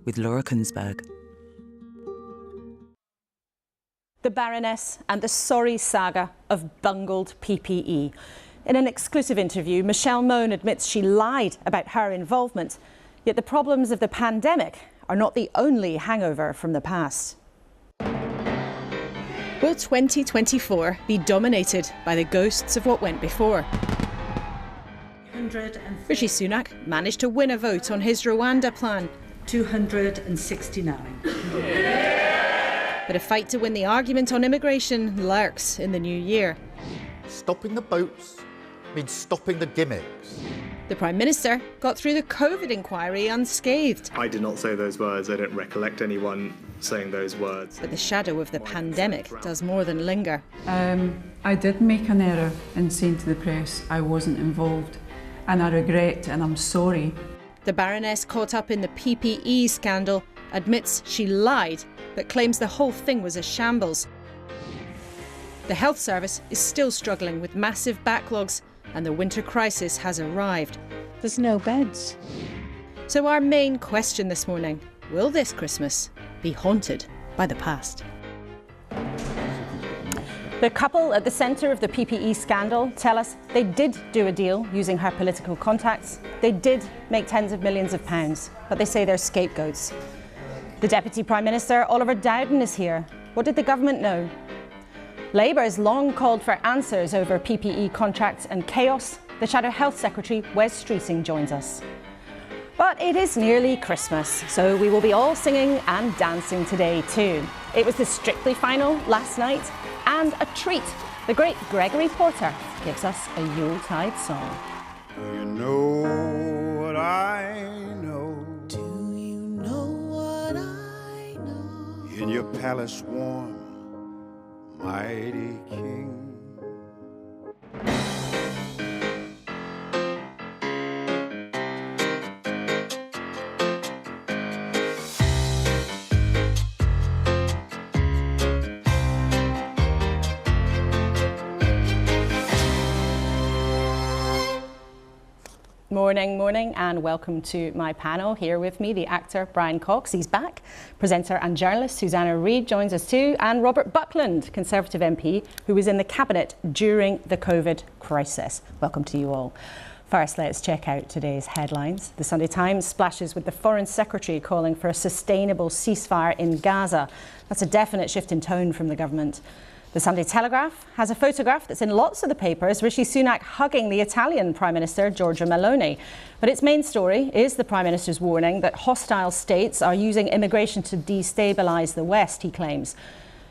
with Laura Kuenssberg. The Baroness and the sorry saga of bungled PPE. In an exclusive interview, Michelle Mone admits she lied about her involvement, yet the problems of the pandemic are not the only hangover from the past. Will 2024 be dominated by the ghosts of what went before? Rishi Sunak managed to win a vote on his Rwanda plan. 269. But a fight to win the argument on immigration lurks in the new year. Stopping the boats means stopping the gimmicks. The Prime Minister got through the COVID inquiry unscathed. I did not say those words. I don't recollect anyone saying those words. But the shadow of the pandemic does more than linger. I did make an error in saying to the press I wasn't involved, and I regret and I'm sorry. The Baroness, caught up in the PPE scandal, admits she lied but claims the whole thing was a shambles. The health service is still struggling with massive backlogs and the winter crisis has arrived. There's no beds. So our main question this morning, will this Christmas be haunted by the past? The couple at the centre of the PPE scandal tell us they did do a deal using her political contacts. They did make tens of millions of pounds, but they say they're scapegoats. The Deputy Prime Minister, Oliver Dowden, is here. What did the government know? Labour has long called for answers over PPE contracts and chaos. The Shadow Health Secretary, Wes Streeting, joins us. But it is nearly Christmas, so we will be all singing and dancing today too. It was the Strictly final last night, and a treat. The great Gregory Porter gives us a Yuletide song. Do you know what I know? Do you know what I know? In your palace warm, mighty king. Morning, and welcome to my panel. Here with me, the actor Brian Cox, he's back. Presenter and journalist Susanna Reid joins us too, and Robert Buckland, Conservative MP, who was in the Cabinet during the COVID crisis. Welcome to you all. First, let's check out today's headlines. The Sunday Times splashes with the Foreign Secretary calling for a sustainable ceasefire in Gaza. That's a definite shift in tone from the government. The Sunday Telegraph has a photograph that's in lots of the papers, Rishi Sunak hugging the Italian Prime Minister, Giorgia Meloni. But its main story is the Prime Minister's warning that hostile states are using immigration to destabilise the West, he claims.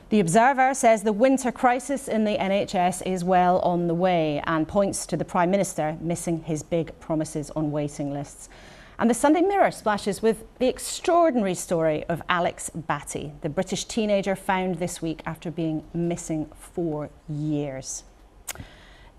The Observer says the winter crisis in the NHS is well on the way and points to the Prime Minister missing his big promises on waiting lists. And the Sunday Mirror splashes with the extraordinary story of Alex Batty, the British teenager found this week after being missing for years.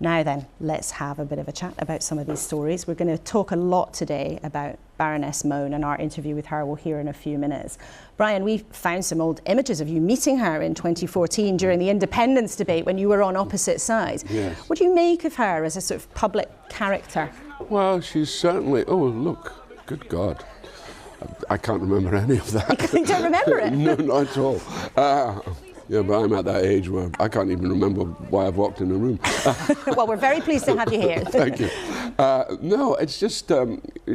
Now then, let's have a bit of a chat about some of these stories. We're going to talk a lot today about Baroness Mone, and our interview with her we'll hear in a few minutes. Brian, we found some old images of you meeting her in 2014 during the independence debate when you were on opposite sides. Yes. What do you make of her as a sort of public character? Well, she's certainly... Oh, look. Good God. I can't remember any of that. You don't remember it? No, not at all. Yeah, but I'm at that age where I can't even remember why I've walked in a room. Well, we're very pleased to have you here. Thank you. No, it's just,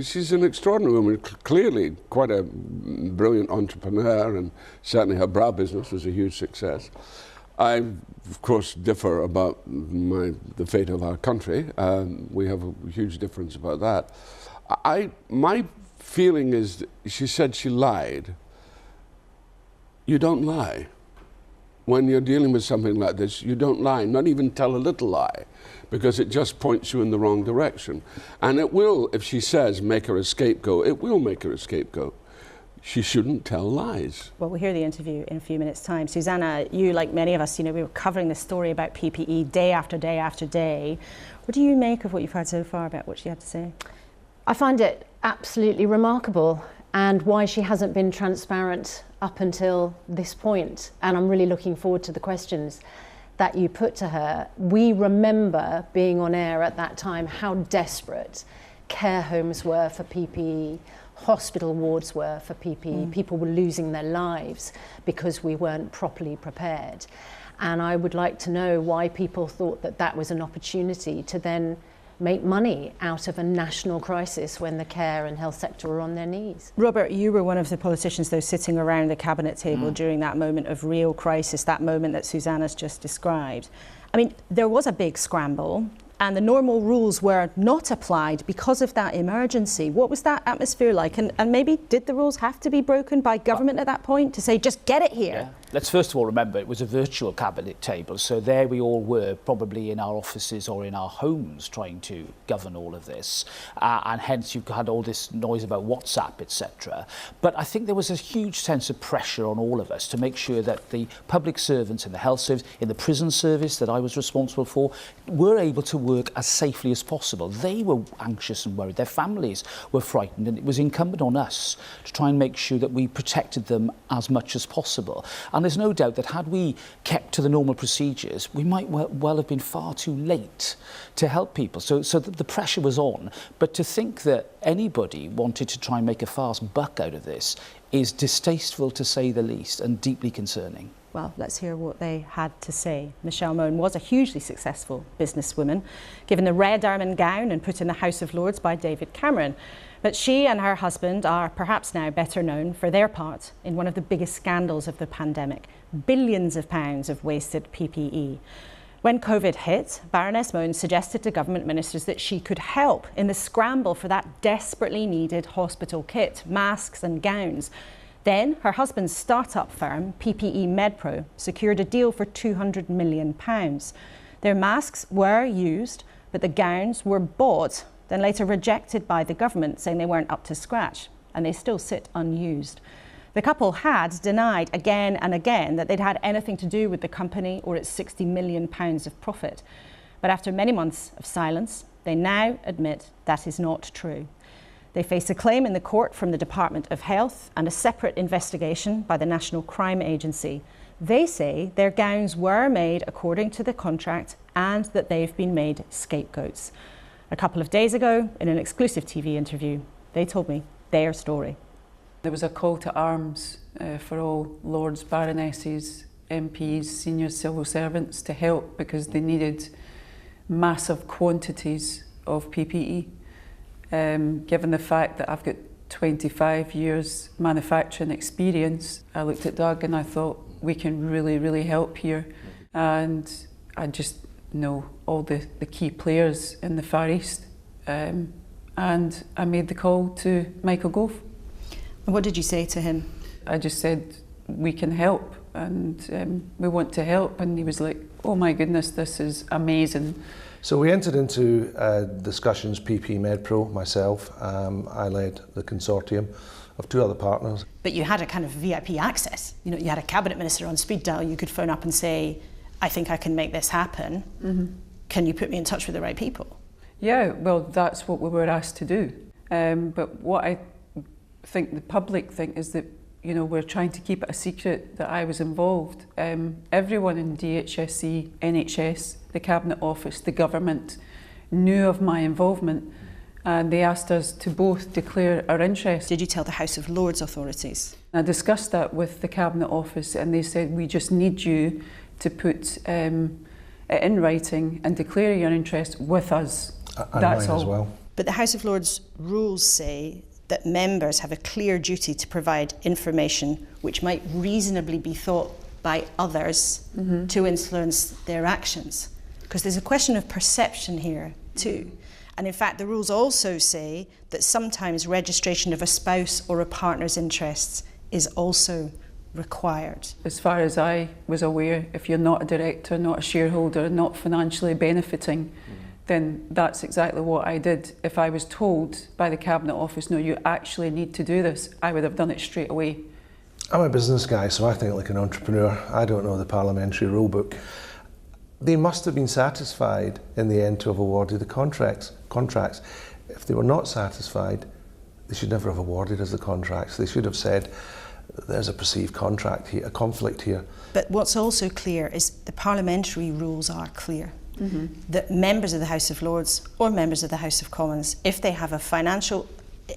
she's an extraordinary woman, clearly quite a brilliant entrepreneur, and certainly her bra business was a huge success. I, of course, differ about the fate of our country. We have a huge difference about that. My feeling is that she said she lied. You don't lie. When you're dealing with something like this, you don't lie, not even tell a little lie, because it just points you in the wrong direction. And it will, if she says make her a scapegoat, it will make her a scapegoat. She shouldn't tell lies. Well, we'll hear the interview in a few minutes' time. Susanna, you, like many of us, we were covering this story about PPE day after day after day. What do you make of what you've heard so far about what she had to say? I find it absolutely remarkable, and why she hasn't been transparent up until this point. And I'm really looking forward to the questions that you put to her. We remember being on air at that time how desperate care homes were for PPE, hospital wards were for PPE. People were losing their lives because we weren't properly prepared. And I would like to know why people thought that that was an opportunity to then make money out of a national crisis when the care and health sector were on their knees. Robert, you were one of the politicians, though, sitting around the cabinet table during that moment of real crisis, that moment that Susanna's just described. I mean, there was a big scramble and the normal rules were not applied because of that emergency. What was that atmosphere like? And maybe did the rules have to be broken by government at that point to say, just get it here? Yeah. Let's first of all remember it was a virtual cabinet table, so there we all were, probably in our offices or in our homes, trying to govern all of this, and hence you've had all this noise about WhatsApp, etc. But I think there was a huge sense of pressure on all of us to make sure that the public servants in the health service, in the prison service that I was responsible for, were able to work as safely as possible. They were anxious and worried, their families were frightened, and it was incumbent on us to try and make sure that we protected them as much as possible. And there's no doubt that had we kept to the normal procedures, we might well have been far too late to help people. So the pressure was on. But to think that anybody wanted to try and make a fast buck out of this is distasteful, to say the least, and deeply concerning. Well, let's hear what they had to say. Michelle Mone was a hugely successful businesswoman, given the red ermine gown and put in the House of Lords by David Cameron. But she and her husband are perhaps now better known for their part in one of the biggest scandals of the pandemic, billions of pounds of wasted PPE. When COVID hit, Baroness Mone suggested to government ministers that she could help in the scramble for that desperately needed hospital kit, masks and gowns. Then her husband's start-up firm, PPE MedPro, secured a deal for £200 million. Their masks were used, but the gowns were bought, then later rejected by the government, saying they weren't up to scratch, and they still sit unused. The couple had denied again and again that they'd had anything to do with the company or its £60 million of profit. But after many months of silence, they now admit that is not true. They face a claim in the court from the Department of Health and a separate investigation by the National Crime Agency. They say their gowns were made according to the contract and that they've been made scapegoats. A couple of days ago, in an exclusive TV interview, they told me their story. There was a call to arms for all Lords, Baronesses, MPs, senior civil servants to help because they needed massive quantities of PPE. Given the fact that I've got 25 years manufacturing experience, I looked at Doug and I thought, we can really, really help here. And I just know all the key players in the Far East. And I made the call to Michael Gove. And what did you say to him? I just said, we can help and we want to help. And he was like, oh my goodness, this is amazing. So we entered into discussions, PP MedPro, myself. I led the consortium of two other partners. But you had a kind of VIP access. You know, you had a cabinet minister on speed dial. You could phone up and say, I think I can make this happen. Mm-hmm. Can you put me in touch with the right people? Yeah, well, that's what we were asked to do. But what I think the public think is that, you know, we're trying to keep it a secret that I was involved. Everyone in DHSC, NHS, the Cabinet Office, the government knew of my involvement, and they asked us to both declare our interest. Did you tell the House of Lords authorities? I discussed that with the Cabinet Office and they said, we just need you to put it in writing and declare your interest with us. And that's mine all. As well. But the House of Lords rules say that members have a clear duty to provide information which might reasonably be thought by others to influence their actions. Because there's a question of perception here too. And in fact, the rules also say that sometimes registration of a spouse or a partner's interests is also required. As far as I was aware, if you're not a director, not a shareholder, not financially benefiting, then that's exactly what I did. If I was told by the Cabinet Office, no, you actually need to do this, I would have done it straight away. I'm a business guy, so I think like an entrepreneur. I don't know the parliamentary rule book. They must have been satisfied in the end to have awarded the contracts. If they were not satisfied, they should never have awarded us the contracts. They should have said, there's a perceived contract here, a conflict here. But what's also clear is the parliamentary rules are clear. That members of the House of Lords or members of the House of Commons, if they have a financial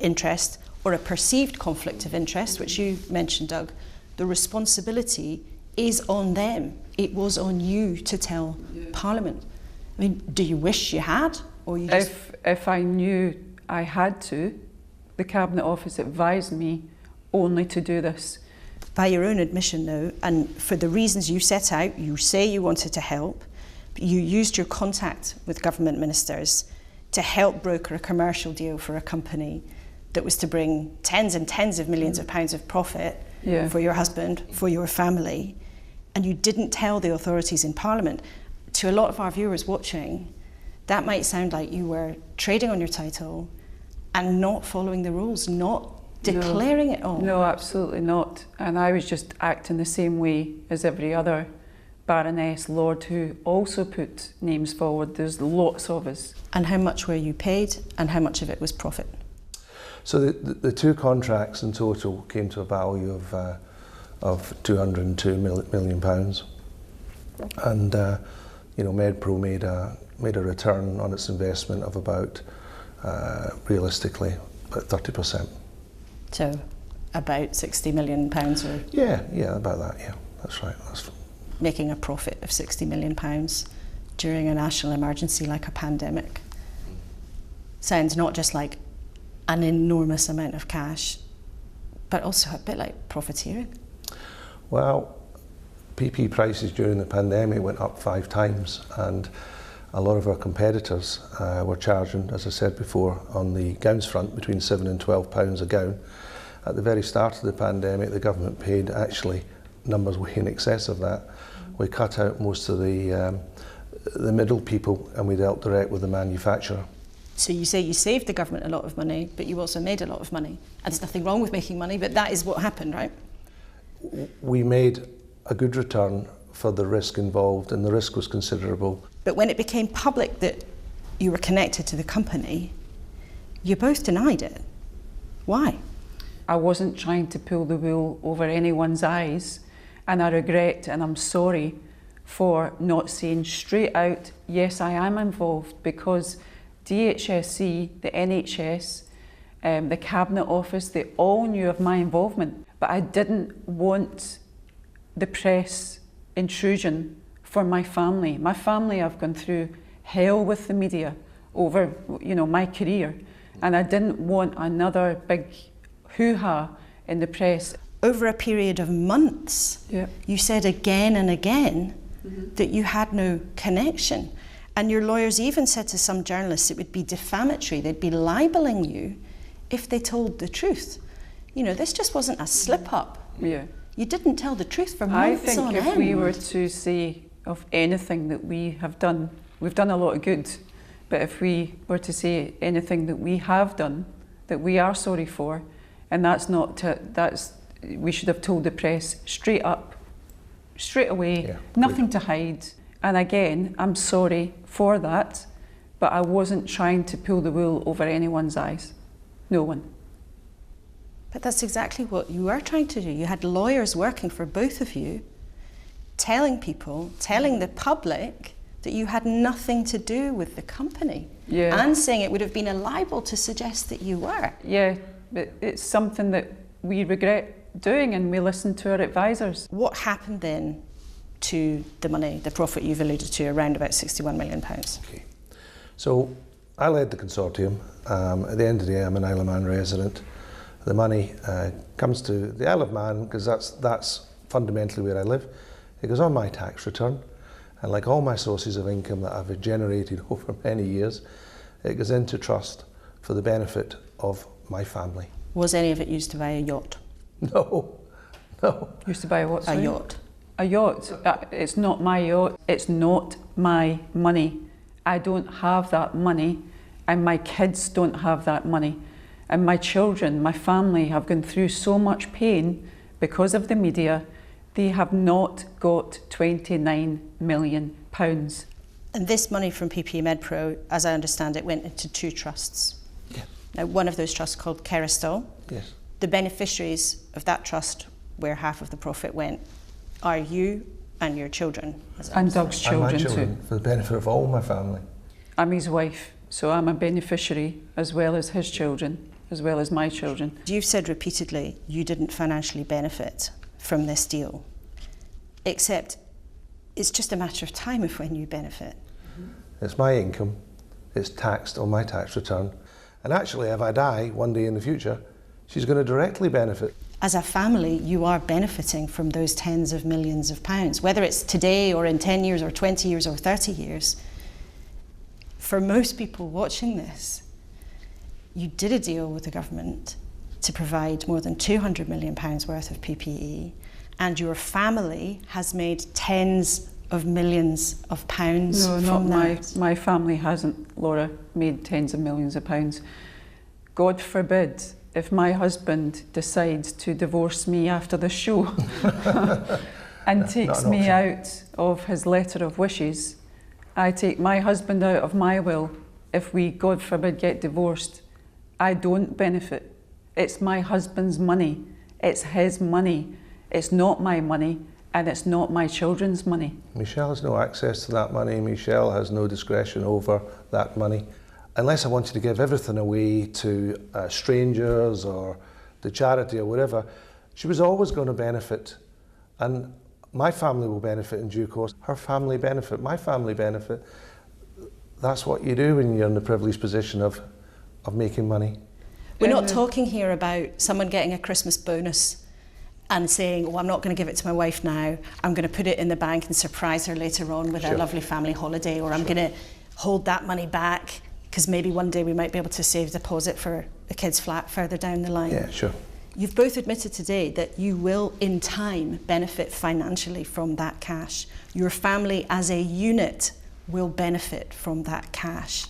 interest or a perceived conflict of interest, which you mentioned, Doug, the responsibility is on them. It was on you to tell Parliament. I mean, do you wish you had? Or you just... If I knew I had to, the Cabinet Office advised me only to do this. By your own admission though, and for the reasons you set out, you say you wanted to help, but you used your contact with government ministers to help broker a commercial deal for a company that was to bring tens and tens of millions of pounds of profit for your husband, for your family, and you didn't tell the authorities in Parliament. To a lot of our viewers watching, that might sound like you were trading on your title and not following the rules, not declaring it all. No, absolutely not. And I was just acting the same way as every other Baroness, Lord, who also put names forward. There's lots of us. And how much were you paid, and how much of it was profit? So the two contracts in total came to a value of £202 million. And you know, MedPro made a return on its investment of about, realistically, about 30%. So about £60 million or... Yeah, about that, yeah, that's right. Making a profit of £60 million during a national emergency like a pandemic. Sounds not just like an enormous amount of cash, but also a bit like profiteering. Well, PP prices during the pandemic went up 5 times, and a lot of our competitors were charging, as I said before, on the gowns front between £7 and £12 a gown. At the very start of the pandemic, the government paid actually numbers way in excess of that. We cut out most of the middle people, and we dealt direct with the manufacturer. So you say you saved the government a lot of money, but you also made a lot of money. And there's nothing wrong with making money, but that is what happened, right? We made a good return for the risk involved, and the risk was considerable. But when it became public that you were connected to the company, you both denied it. Why? I wasn't trying to pull the wool over anyone's eyes, and I regret and I'm sorry for not saying straight out, yes, I am involved, because DHSC, the NHS, the Cabinet Office, they all knew of my involvement, but I didn't want the press intrusion for my family. My family have gone through hell with the media over, you know, my career, and I didn't want another big hoo-ha in the press. Over a period of months, you said again and again that you had no connection. And your lawyers even said to some journalists it would be defamatory, they'd be libeling you if they told the truth. You know, this just wasn't a slip-up. Yeah. You didn't tell the truth for months on end. I think if we were to say of anything that we have done, we've done a lot of good, but if we were to say anything that we have done, that we are sorry for, and we should have told the press straight up, straight away, nothing to hide. And again, I'm sorry for that, but I wasn't trying to pull the wool over anyone's eyes. No one. But that's exactly what you were trying to do. You had lawyers working for both of you, telling people, telling the public that you had nothing to do with the company. Yeah. And saying it would have been a libel to suggest that you were. Yeah, but it's something that we regret doing, and we listen to our advisors. What happened then to the money, the profit you've alluded to, around about £61 million? Okay. So I led the consortium. At the end of the day, I'm an Isle of Man resident. The money comes to the Isle of Man because that's fundamentally where I live. It goes on my tax return, and like all my sources of income that I've generated over many years, it goes into trust for the benefit of my family. Was any of it used to buy a yacht? No. Used to buy a what? Sorry? A yacht. A yacht. It's not my yacht. It's not my money. I don't have that money, and my kids don't have that money. And my children, my family have gone through so much pain because of the media. They have not got £29 million. And this money from PP MedPro, as I understand it, went into 2 trusts. Yeah. Now, one of those trusts called Kerristal. Yes. The beneficiaries of that trust, where half of the profit went, are you and your children. And Doug's children, and my children too. For the benefit of all my family. I'm his wife, so I'm a beneficiary as well as his children. as well as my children. You've said repeatedly you didn't financially benefit from this deal, except it's just a matter of time of when you benefit. It's my income, it's taxed on my tax return, and actually if I die one day in the future, she's going to directly benefit. As a family, you are benefiting from those tens of millions of pounds, whether it's today or in 10 years or 20 years or 30 years. For most people watching this, you did a deal with the government to provide more than £200 million worth of PPE, and your family has made tens of millions of pounds from that. My family hasn't, Laura, made tens of millions of pounds. God forbid if my husband decides to divorce me after the show and takes me out of his letter of wishes. I take my husband out of my will. If we, God forbid, get divorced, I don't benefit. It's my husband's money. It's his money. It's not my money, and it's not my children's money. Michelle has no access to that money. Michelle has no discretion over that money. Unless I wanted to give everything away to strangers or the charity or whatever, she was always going to benefit. And my family will benefit in due course. Her family benefit, my family benefit. That's what you do when you're in the privileged position of making money. We're not talking here about someone getting a Christmas bonus and saying, well, I'm not going to give it to my wife now. I'm going to put it in the bank and surprise her later on with a lovely family holiday, or I'm going to hold that money back because maybe one day we might be able to save a deposit for a kid's flat further down the line. Yeah, sure. You've both admitted today that you will, in time, benefit financially from that cash. Your family as a unit will benefit from that cash.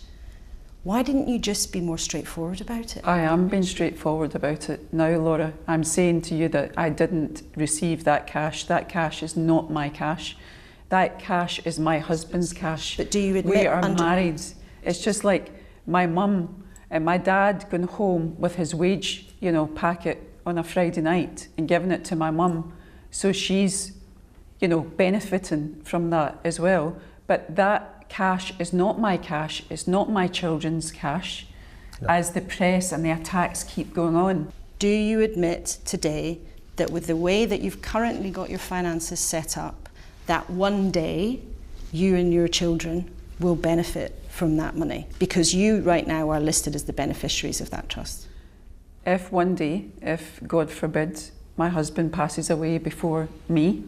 Why didn't you just be more straightforward about it? I am being straightforward about it now, Laura. I'm saying to you that I didn't receive that cash. That cash is not my cash. That cash is my husband's cash. But do you admit... We are married. It's just like my mum and my dad going home with his wage, packet on a Friday night and giving it to my mum. So she's, benefiting from that as well. But that cash is not my cash. It's not my children's cash, as the press and the attacks keep going on. Do you admit today that with the way that you've currently got your finances set up, that one day you and your children will benefit from that money, because you right now are listed as the beneficiaries of that trust? If one day, if God forbid, my husband passes away before me,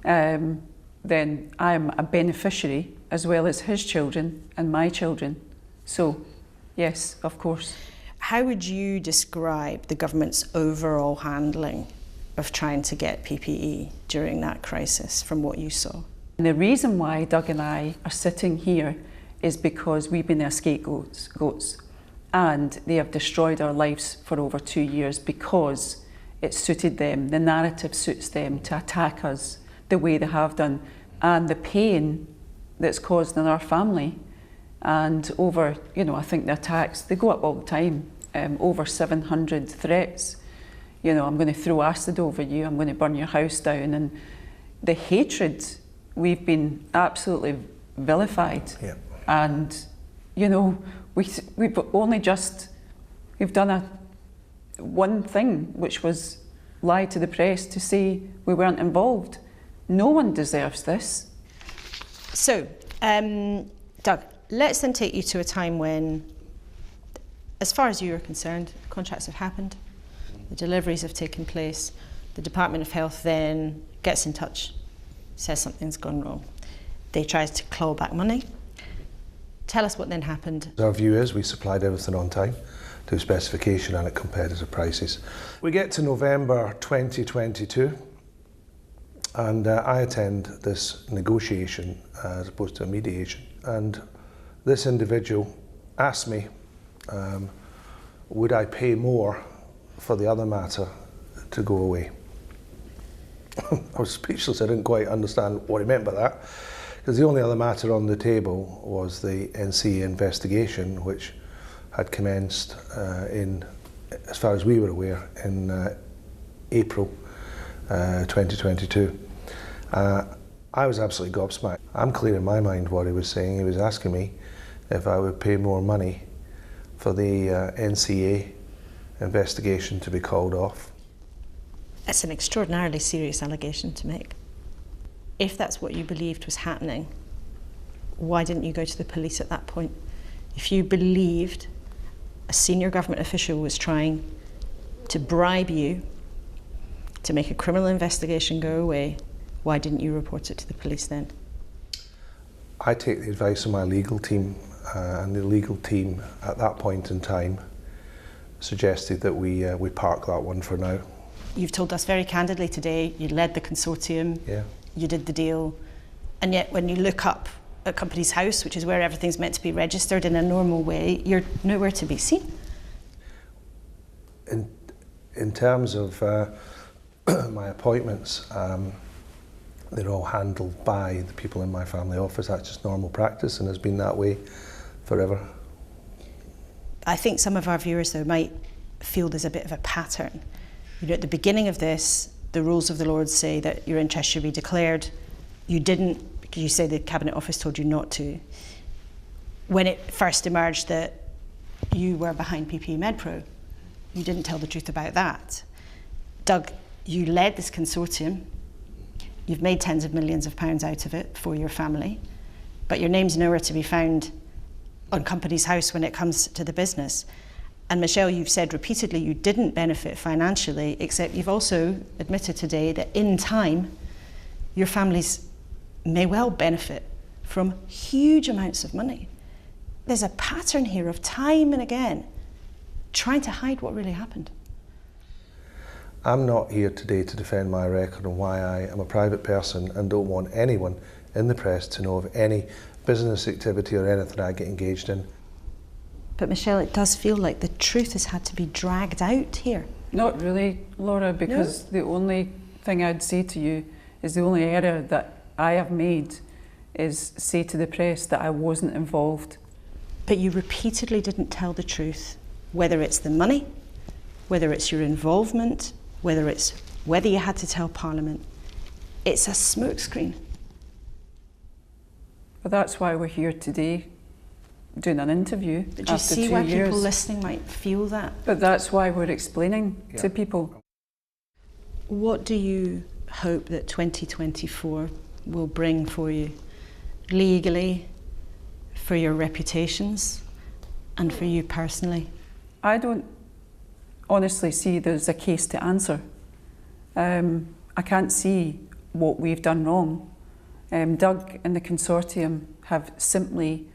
then I'm a beneficiary as well as his children and my children. So, yes, of course. How would you describe the government's overall handling of trying to get PPE during that crisis from what you saw? And the reason why Doug and I are sitting here is because we've been their scapegoats, and they have destroyed our lives for over 2 years because it suited them, the narrative suits them to attack us the way they have done, and the pain that's caused in our family. And over, I think the attacks, they go up all the time, over 700 threats. I'm going to throw acid over you, I'm going to burn your house down, and the hatred, we've been absolutely vilified. Yeah. And, we've done one thing, which was lie to the press to say we weren't involved. No one deserves this. So, Doug, let's then take you to a time when, as far as you are concerned, contracts have happened, the deliveries have taken place, the Department of Health then gets in touch, says something's gone wrong. They try to claw back money. Tell us what then happened. Our view is we supplied everything on time to specification and at competitive prices. We get to November 2022 and I attend this negotiation as opposed to a mediation, and this individual asked me would I pay more for the other matter to go away. I was speechless. I didn't quite understand what he meant by that, because the only other matter on the table was the NCA investigation, which had commenced as far as we were aware, in April 2022. I was absolutely gobsmacked. I'm clear in my mind what he was saying. He was asking me if I would pay more money for the NCA investigation to be called off. It's an extraordinarily serious allegation to make. If that's what you believed was happening, why didn't you go to the police at that point? If you believed a senior government official was trying to bribe you to make a criminal investigation go away, why didn't you report it to the police then? I take the advice of my legal team, and the legal team at that point in time suggested that we park that one for now. You've told us very candidly today you led the consortium, Yeah. you did the deal, and yet when you look up at Companies House, which is where everything's meant to be registered in a normal way, you're nowhere to be seen. In terms of my appointments, they're all handled by the people in my family office. That's just normal practice and has been that way forever. I think some of our viewers, though, might feel there's a bit of a pattern. You know, at the beginning of this, the rules of the Lords say that your interest should be declared. You didn't, because you say the Cabinet Office told you not to. When it first emerged that you were behind PPE MedPro, you didn't tell the truth about that. Doug, you led this consortium. You've made tens of millions of pounds out of it for your family, but your name's nowhere to be found on Companies House when it comes to the business. And Michelle, you've said repeatedly you didn't benefit financially, except you've also admitted today that in time, your families may well benefit from huge amounts of money. There's a pattern here of time and again trying to hide what really happened. I'm not here today to defend my record and why I am a private person and don't want anyone in the press to know of any business activity or anything I get engaged in. But Michelle, it does feel like the truth has had to be dragged out here. Not really, Laura, because the only thing I'd say to you is the only error that I have made is say to the press that I wasn't involved. But you repeatedly didn't tell the truth, whether it's the money, whether it's your involvement, whether you had to tell Parliament. It's a smokescreen. But that's why we're here today, doing an interview. But do you after see 2 why years. people listening might feel that? But that's why we're explaining to people. What do you hope that 2024 will bring for you, legally, for your reputations, and for you personally? I don't honestly see there's a case to answer. I can't see what we've done wrong. Doug and the consortium have simply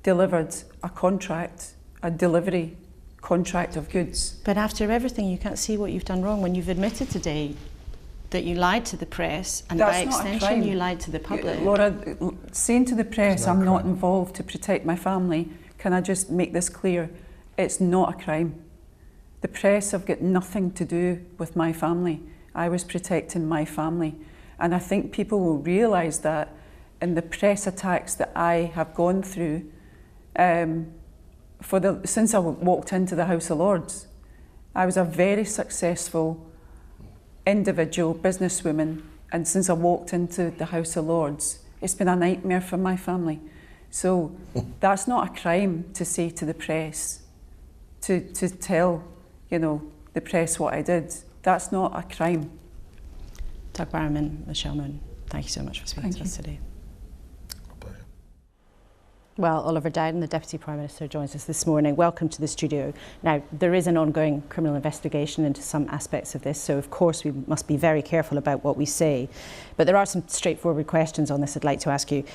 delivered a contract, a delivery contract of goods. But after everything, you can't see what you've done wrong when you've admitted today that you lied to the press and by extension you lied to the public. Laura, saying to the press I'm not involved to protect my family, can I just make this clear? It's not a crime. The press have got nothing to do with my family. I was protecting my family. And I think people will realise that in the press attacks that I have gone through since I walked into the House of Lords. I was a very successful individual businesswoman, and since I walked into the House of Lords, it's been a nightmare for my family. So that's not a crime to say to the press, to tell, the press what I did. That's not a crime. Doug Barrowman, Michelle Mone, thank you so much for speaking to us today. Well, Oliver Dowden, the Deputy Prime Minister, joins us this morning. Welcome to the studio. Now, there is an ongoing criminal investigation into some aspects of this, so of course we must be very careful about what we say. But there are some straightforward questions on this I'd like to ask you.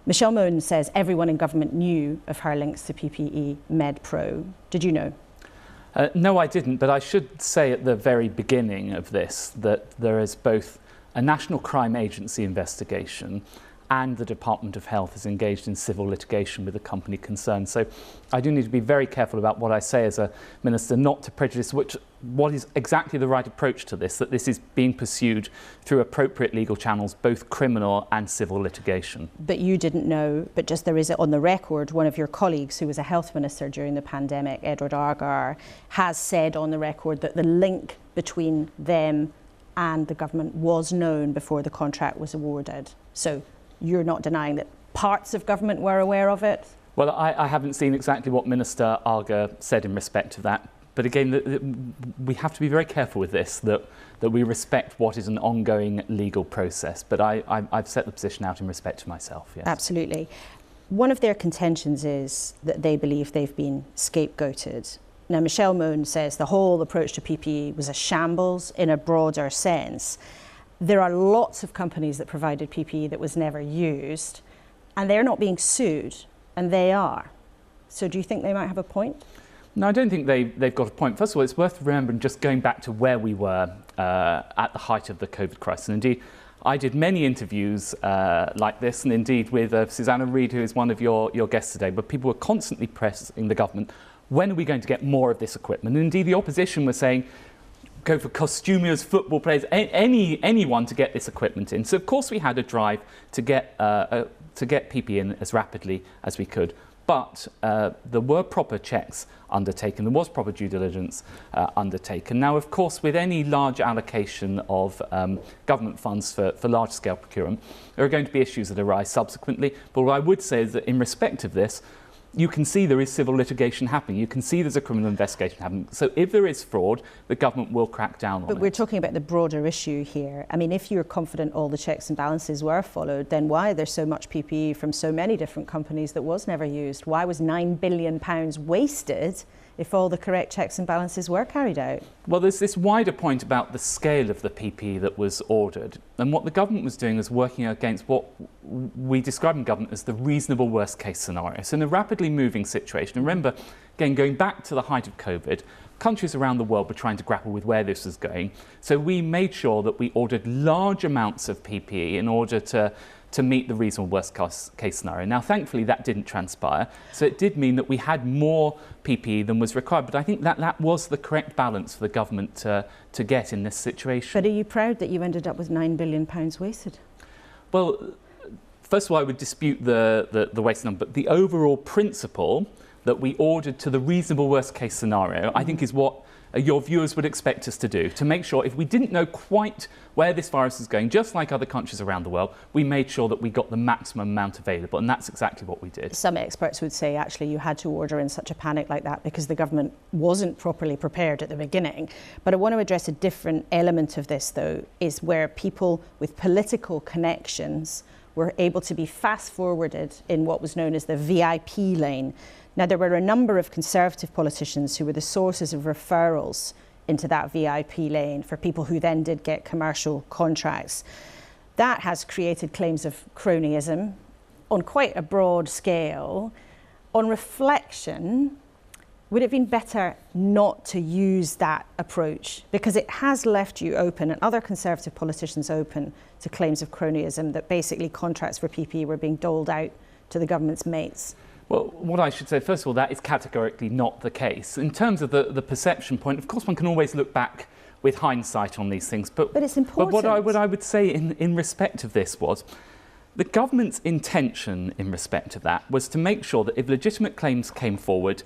Michelle Mone says everyone in government knew of her links to PPE MedPro. Did you know? No, I didn't, but I should say at the very beginning of this that there is both a National Crime Agency investigation and the Department of Health is engaged in civil litigation with the company concerned. So I do need to be very careful about what I say as a minister, not to prejudice what is exactly the right approach to this, that this is being pursued through appropriate legal channels, both criminal and civil litigation. But you didn't know, but just there is on the record, one of your colleagues who was a health minister during the pandemic, Edward Argar, has said on the record that the link between them and the government was known before the contract was awarded. So you're not denying that parts of government were aware of it? Well, I haven't seen exactly what Minister Argar said in respect to that, But again, we have to be very careful with this, that we respect what is an ongoing legal process. But I've set the position out in respect to myself, yes. Absolutely. One of their contentions is that they believe they've been scapegoated. Now, Michelle Mone says the whole approach to PPE was a shambles in a broader sense. There are lots of companies that provided PPE that was never used, and they're not being sued, and they are. So do you think they might have a point? No, I don't think they've got a point. First of all, it's worth remembering just going back to where we were at the height of the COVID crisis. And indeed, I did many interviews like this, and indeed with Susanna Reid, who is one of your guests today, but people were constantly pressing the government, when are we going to get more of this equipment? And indeed, the opposition was saying, go for costumers, football players, anyone to get this equipment in. So of course we had a drive to get PPE in as rapidly as we could. But there were proper checks undertaken, there was proper due diligence undertaken. Now, of course, with any large allocation of government funds for large-scale procurement, there are going to be issues that arise subsequently. But what I would say is that in respect of this, you can see there is civil litigation happening. You can see there's a criminal investigation happening. So if there is fraud, the government will crack down on it. But we're talking about the broader issue here. I mean, if you're confident all the checks and balances were followed, then why there's so much PPE from so many different companies that was never used? Why was £9 billion wasted if all the correct checks and balances were carried out? Well, there's this wider point about the scale of the PPE that was ordered. And what the government was doing was working against what we describe in government as the reasonable worst case scenario. So in a rapidly moving situation, and remember, again, going back to the height of COVID, countries around the world were trying to grapple with where this was going. So we made sure that we ordered large amounts of PPE in order to meet the reasonable worst case scenario. Now, thankfully, that didn't transpire. So it did mean that we had more PPE than was required. But I think that was the correct balance for the government to get in this situation. But are you proud that you ended up with £9 billion wasted? Well, first of all, I would dispute the waste number. But the overall principle that we ordered to the reasonable worst case scenario, I think is what your viewers would expect us to do, to make sure if we didn't know quite where this virus is going, just like other countries around the world, we made sure that we got the maximum amount available, and that's exactly what we did. Some experts would say actually you had to order in such a panic like that because the government wasn't properly prepared at the beginning. But I want to address a different element of this, though, is where people with political connections were able to be fast-forwarded in what was known as the VIP lane. Now, there were a number of Conservative politicians who were the sources of referrals into that VIP lane for people who then did get commercial contracts. That has created claims of cronyism on quite a broad scale. On reflection, would it have been better not to use that approach? Because it has left you open, and other Conservative politicians open, to claims of cronyism, that basically contracts for PPE were being doled out to the government's mates. Well, what I should say, first of all, that is categorically not the case. In terms of the perception point, of course, one can always look back with hindsight on these things. But it's important. But what I would say in respect of this was, the government's intention in respect of that was to make sure that if legitimate claims came forward,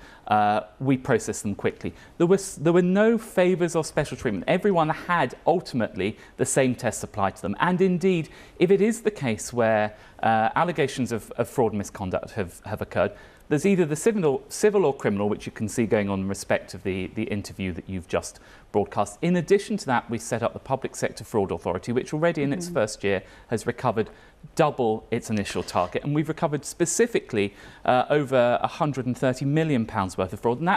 we processed them quickly. There were no favours or special treatment. Everyone had ultimately the same tests applied to them. And indeed, if it is the case where allegations of fraud and misconduct have occurred, there's either the civil or criminal, which you can see going on in respect of the interview that you've just broadcast. In addition to that, we set up the Public Sector Fraud Authority, which already in its first year has recovered double its initial target. And we've recovered specifically over £130 million worth of fraud. And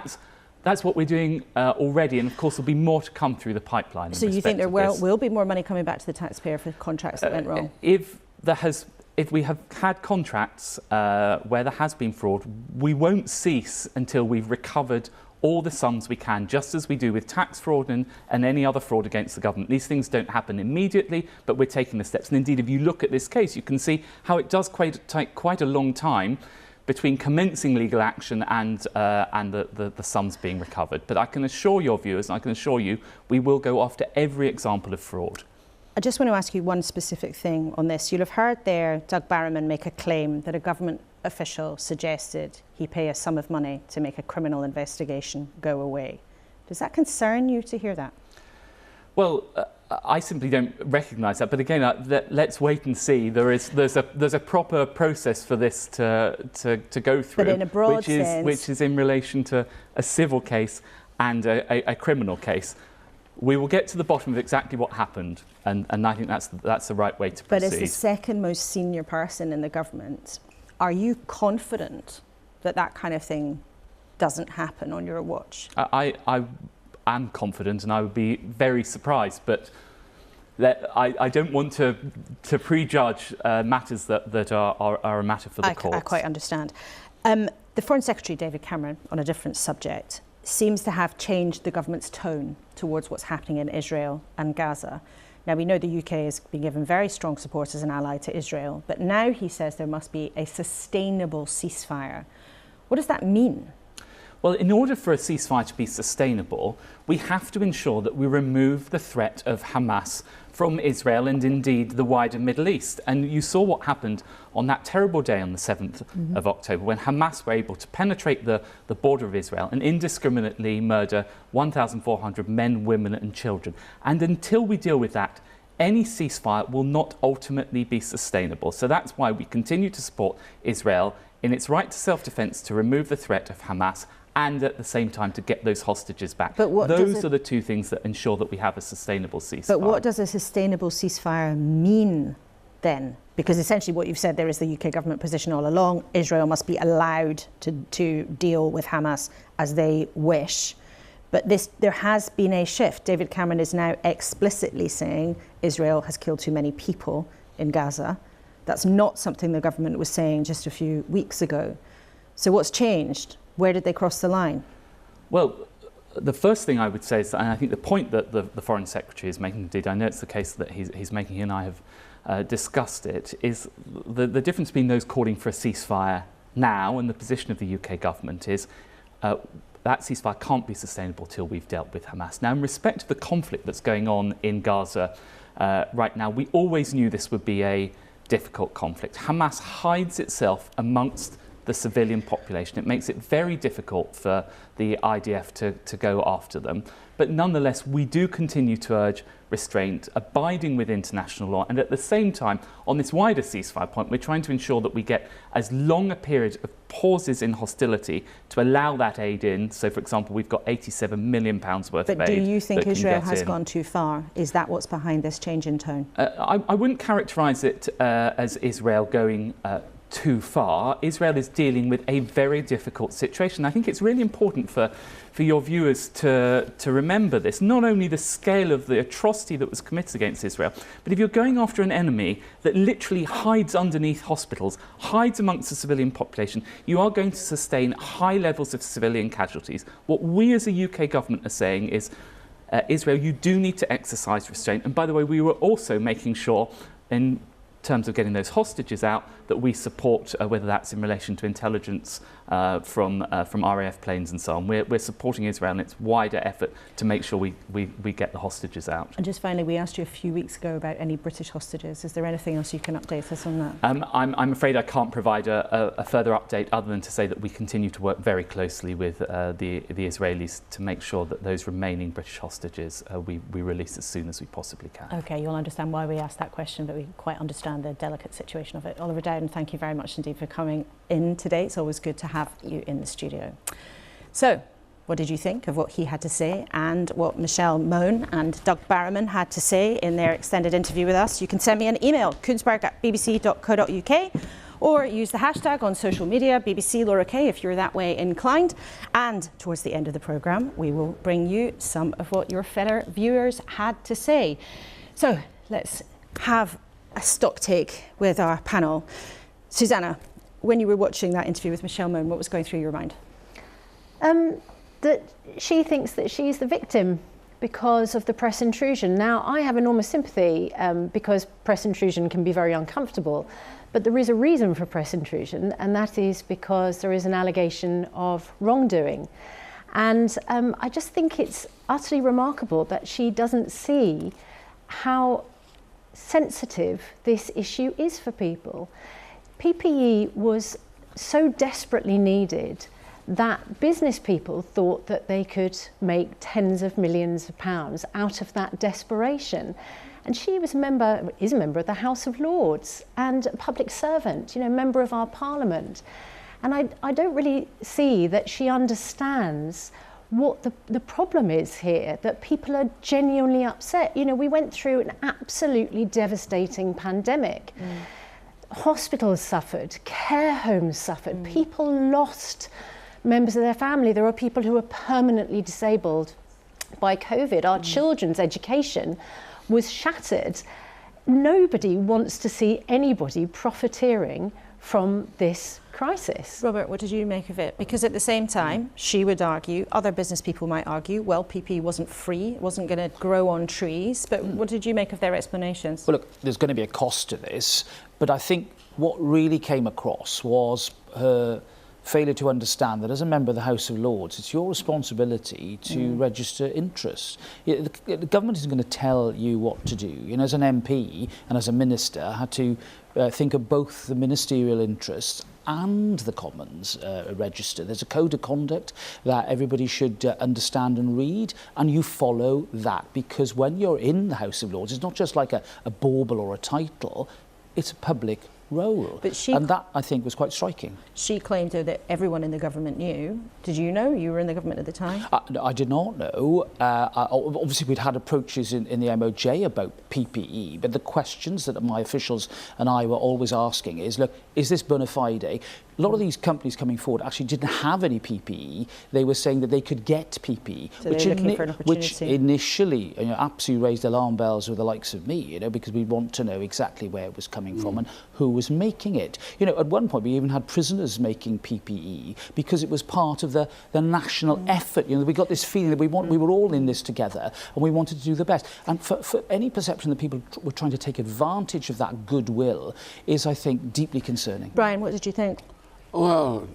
that's what we're doing already. And of course, there'll be more to come through the pipeline. So you think there will be more money coming back to the taxpayer for contracts that went wrong? If we have had contracts where there has been fraud, we won't cease until we've recovered all the sums we can, just as we do with tax fraud and any other fraud against the government. These things don't happen immediately, but we're taking the steps. And indeed, if you look at this case, you can see how it does take quite a long time between commencing legal action and the sums being recovered. But I can assure your viewers, and I can assure you, we will go after every example of fraud. I just want to ask you one specific thing on this. You'll have heard there Doug Barrowman make a claim that a government official suggested he pay a sum of money to make a criminal investigation go away. Does that concern you to hear that? Well, I simply don't recognise that. But again, let's wait and see. There's a proper process for this to go through, but in a broad sense, which is in relation to a civil case. and a criminal case, we will get to the bottom of exactly what happened, and I think that's the right way to proceed. But as the second most senior person in the government, are you confident that that kind of thing doesn't happen on your watch? I am confident, and I would be very surprised, but I don't want to prejudge matters that are a matter for the courts. I quite understand. The Foreign Secretary, David Cameron, on a different subject, seems to have changed the government's tone towards what's happening in Israel and Gaza. Now, we know the UK has been given very strong support as an ally to Israel, but now he says there must be a sustainable ceasefire. What does that mean? Well, in order for a ceasefire to be sustainable, we have to ensure that we remove the threat of Hamas from Israel and indeed the wider Middle East. And you saw what happened on that terrible day on the 7th of October, when Hamas were able to penetrate the border of Israel and indiscriminately murder 1,400 men, women and children. And until we deal with that, any ceasefire will not ultimately be sustainable. So that's why we continue to support Israel in its right to self-defense, to remove the threat of Hamas, and at the same time to get those hostages back. Those are the two things that ensure that we have a sustainable ceasefire. But what does a sustainable ceasefire mean then? Because essentially what you've said there is the UK government position all along. Israel must be allowed to deal with Hamas as they wish. But there has been a shift. David Cameron is now explicitly saying Israel has killed too many people in Gaza. That's not something the government was saying just a few weeks ago. So what's changed? Where did they cross the line? Well, the first thing I would say is that, and I think the point that the Foreign Secretary is making, indeed I know it's the case that he's making, and I have discussed it, is the difference between those calling for a ceasefire now and the position of the UK government is that ceasefire can't be sustainable till we've dealt with Hamas. Now, in respect to the conflict that's going on in Gaza right now, we always knew this would be a difficult conflict. Hamas hides itself amongst the civilian population. It makes it very difficult for the IDF to go after them. But nonetheless, we do continue to urge restraint, abiding with international law, and at the same time, on this wider ceasefire point, we're trying to ensure that we get as long a period of pauses in hostility to allow that aid in. So, for example, we've got £87 million worth of aid. But do you think Israel has gone too far? Is that what's behind this change in tone? I wouldn't characterise it as Israel going too far. Israel is dealing with a very difficult situation. I think it's really important for your viewers to remember this. Not only the scale of the atrocity that was committed against Israel, but if you're going after an enemy that literally hides underneath hospitals, hides amongst the civilian population, you are going to sustain high levels of civilian casualties. What we as a UK government are saying is, Israel, you do need to exercise restraint. And by the way, we were also making sure, in terms of getting those hostages out, that we support, whether that's in relation to intelligence from RAF planes and so on. We're supporting Israel in its wider effort to make sure we get the hostages out. And just finally, we asked you a few weeks ago about any British hostages. Is there anything else you can update us on that? I'm afraid I can't provide a further update other than to say that we continue to work very closely with the Israelis to make sure that those remaining British hostages we release as soon as we possibly can. OK, you'll understand why we asked that question, but we quite understand the delicate situation of it. Oliver Dowden, thank you very much indeed for coming in today. It's always good to have you in the studio. So, what did you think of what he had to say and what Michelle Mone and Doug Barrowman had to say in their extended interview with us? You can send me an email, kuenssberg@bbc.co.uk, or use the hashtag on social media, BBC Laura Kay, if you're that way inclined. And towards the end of the programme, we will bring you some of what your fellow viewers had to say. So, let's have a stock take with our panel. Susanna, when you were watching that interview with Michelle Mone, what was going through your mind? That she thinks that she's the victim because of the press intrusion. Now, I have enormous sympathy because press intrusion can be very uncomfortable, but there is a reason for press intrusion, and that is because there is an allegation of wrongdoing. And I just think it's utterly remarkable that she doesn't see how sensitive this issue is for people. PPE was so desperately needed that business people thought that they could make tens of millions of pounds out of that desperation. And she was is a member of the House of Lords and a public servant, you know, member of our Parliament. And I don't really see that she understands what the problem is here, that people are genuinely upset. You know, we went through an absolutely devastating pandemic. Hospitals suffered, care homes suffered, people lost members of their family. There are people who are permanently disabled by COVID. Our children's education was shattered. Nobody wants to see anybody profiteering from this crisis. Robert, what did you make of it? Because at the same time, she would argue, other business people might argue, well, PPE wasn't free, it wasn't going to grow on trees. But what did you make of their explanations? Well, look, there's going to be a cost to this, but I think what really came across was her failure to understand that as a member of the House of Lords, it's your responsibility to register interest. The government isn't going to tell you what to do. You know, as an MP and as a minister, I had to think of both the ministerial interests and the Commons register. There's a code of conduct that everybody should understand and read, and you follow that, because when you're in the House of Lords, it's not just like a bauble or a title, it's a public role. But and that, I think, was quite striking. She claimed that everyone in the government knew. Did you know? You were in the government at the time? I did not know. Obviously, we'd had approaches in the MOJ about PPE, but the questions that my officials and I were always asking is, look, is this bona fide? A lot of these companies coming forward actually didn't have any PPE. They were saying that they could get PPE, so which initially absolutely raised alarm bells with the likes of me, because we want to know exactly where it was coming from and who was making it. At one point we even had prisoners making PPE because it was part of the national effort. We got this feeling that we were all in this together and we wanted to do the best. And for any perception that people were trying to take advantage of that goodwill is, I think, deeply concerning. Brian, what did you think? Well,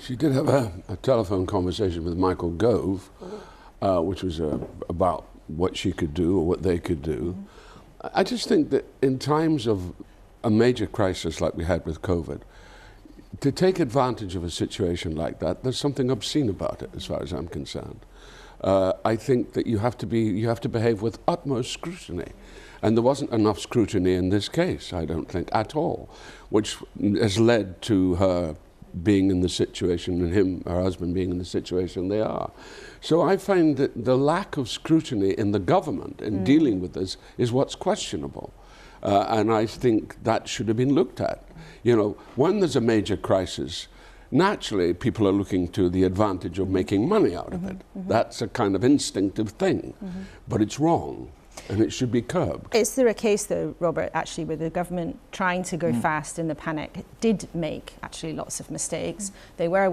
she did have a telephone conversation with Michael Gove, which was about what she could do or what they could do. I just think that in times of a major crisis like we had with COVID, to take advantage of a situation like that, there's something obscene about it, as far as I'm concerned. I think that you have to behave with utmost scrutiny, and there wasn't enough scrutiny in this case, I don't think, at all, which has led to her being in the situation and her husband being in the situation they are. So I find that the lack of scrutiny in the government in dealing with this is what's questionable. And I think that should have been looked at. When there's a major crisis, naturally people are looking to the advantage of making money out of it. That's a kind of instinctive thing, but it's wrong. And it should be curbed. Is there a case, though, Robert, actually, where the government trying to go fast in the panic did make actually lots of mistakes? You were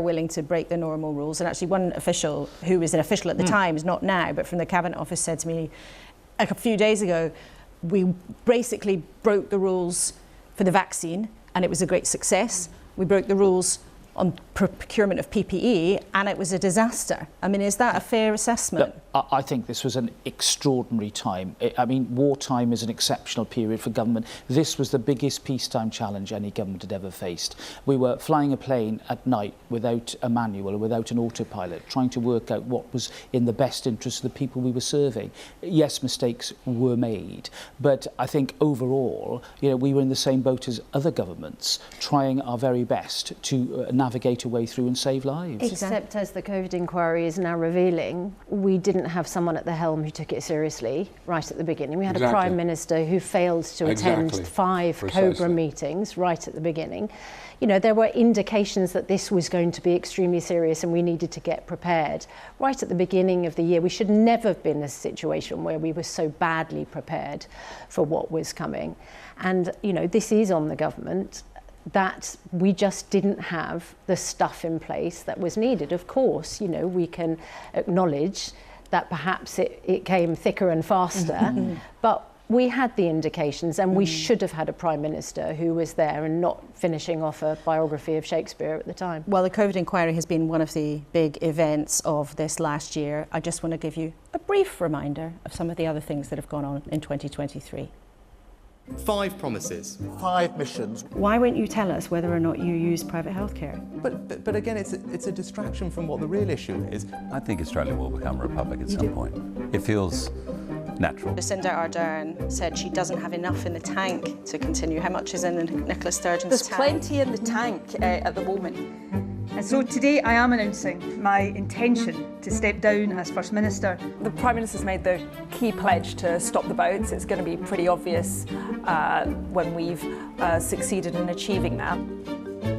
willing to break the normal rules. And actually one official, who was an official at the time, is not now, but from the Cabinet Office, said to me a few days ago, we basically broke the rules for the vaccine and it was a great success. We broke the rules on procurement of PPE and it was a disaster. I mean, is that a fair assessment? Look, I think this was an extraordinary time. Wartime is an exceptional period for government. This was the biggest peacetime challenge any government had ever faced. We were flying a plane at night without a manual or without an autopilot, trying to work out what was in the best interest of the people we were serving. Yes, mistakes were made, but I think overall, we were in the same boat as other governments, trying our very best to navigate a way through and save lives. Except, as the COVID inquiry is now revealing, we didn't have someone at the helm who took it seriously right at the beginning. We had a Prime Minister who failed to attend 5 COBRA meetings right at the beginning. There were indications that this was going to be extremely serious and we needed to get prepared. Right at the beginning of the year, we should never have been in a situation where we were so badly prepared for what was coming. And, this is on the government, that we just didn't have the stuff in place that was needed. Of course, we can acknowledge that perhaps it came thicker and faster, but we had the indications and we should have had a Prime Minister who was there and not finishing off a biography of Shakespeare at the time. Well, the COVID inquiry has been one of the big events of this last year. I just want to give you a brief reminder of some of the other things that have gone on in 2023. 5 promises, 5 missions. Why won't you tell us whether or not you use private healthcare? But again, it's a distraction from what the real issue is. I think Australia will become a republic at some point. It feels natural. Jacinda Ardern said she doesn't have enough in the tank to continue. How much is in Nicola Sturgeon's tank? There's plenty in the tank at the moment. And so today I am announcing my intention to step down as First Minister. The Prime Minister's made the key pledge to stop the boats. It's going to be pretty obvious when we've succeeded in achieving that.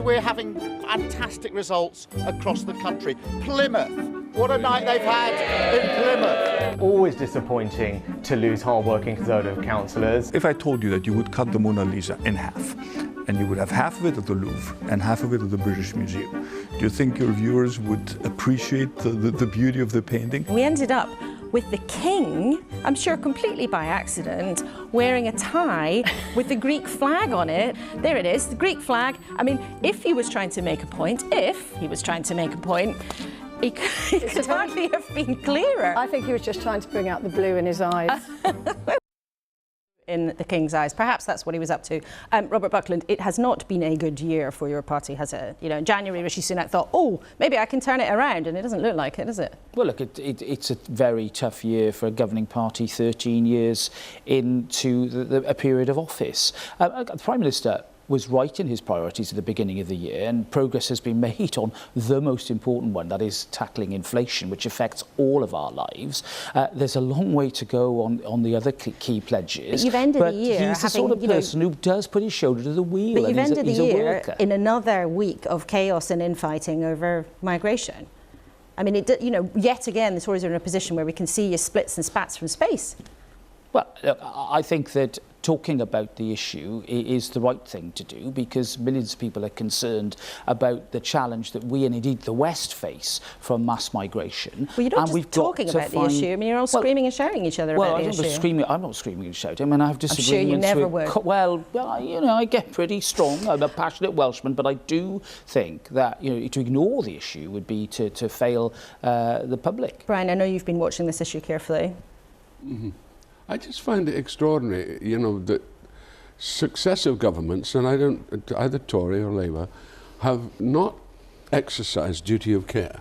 We're having fantastic results across the country. Plymouth, what a night they've had in Plymouth. Always disappointing to lose hard-working Conservative councillors. If I told you that you would cut the Mona Lisa in half, and you would have half of it at the Louvre and half of it at the British Museum, do you think your viewers would appreciate the beauty of the painting? We ended up with the King, I'm sure completely by accident, wearing a tie with the Greek flag on it. There it is, the Greek flag. I mean, if he was trying to make a point, he could hardly have been clearer. I think he was just trying to bring out the blue in his eyes. In the King's eyes. Perhaps that's what he was up to. Robert Buckland, it has not been a good year for your party, has it? You know, in January, Rishi Sunak thought, oh, maybe I can turn it around, and it doesn't look like it, does it? Well, look, it's a very tough year for a governing party, 13 years into a period of office. The Prime Minister was right in his priorities at the beginning of the year, and progress has been made on the most important one, that is tackling inflation, which affects all of our lives. There's a long way to go on the other key pledges. But you've ended the year he's the sort of person who does put his shoulder to the wheel. But you've ended the year worker. in another week of chaos and infighting over migration. I mean, yet again, the Tories are in a position where we can see your splits and spats from space. Well, look, I think that talking about the issue is the right thing to do, because millions of people are concerned about the challenge that we and indeed the West face from mass migration. Well, you're not just talking about the issue. I mean, you're all screaming and shouting each other about the issue. I'm not screaming and shouting. I mean, I have disagreements. I'm sure you never would. Well, I get pretty strong. I'm a passionate Welshman, but I do think that to ignore the issue would be to fail the public. Brian, I know you've been watching this issue carefully. Mm-hmm. I just find it extraordinary, that successive governments, and either Tory or Labour, have not exercised duty of care.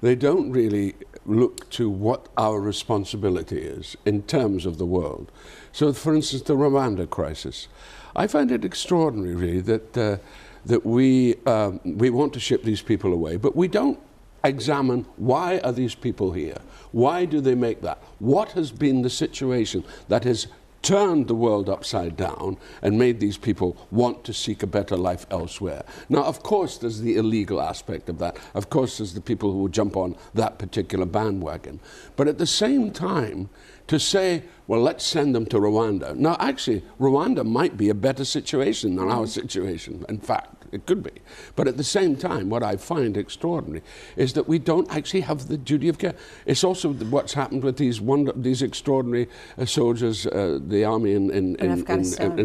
They don't really look to what our responsibility is in terms of the world. So, for instance, the Rwanda crisis. I find it extraordinary, really, that we want to ship these people away, but we don't examine why are these people here? Why do they make that? What has been the situation that has turned the world upside down and made these people want to seek a better life elsewhere? Now, of course, there's the illegal aspect of that. Of course, there's the people who will jump on that particular bandwagon. But at the same time, to say, well, let's send them to Rwanda. Now, actually, Rwanda might be a better situation than our situation. In fact, it could be. But at the same time, what I find extraordinary is that we don't actually have the duty of care. It's also what's happened with these extraordinary soldiers, the army in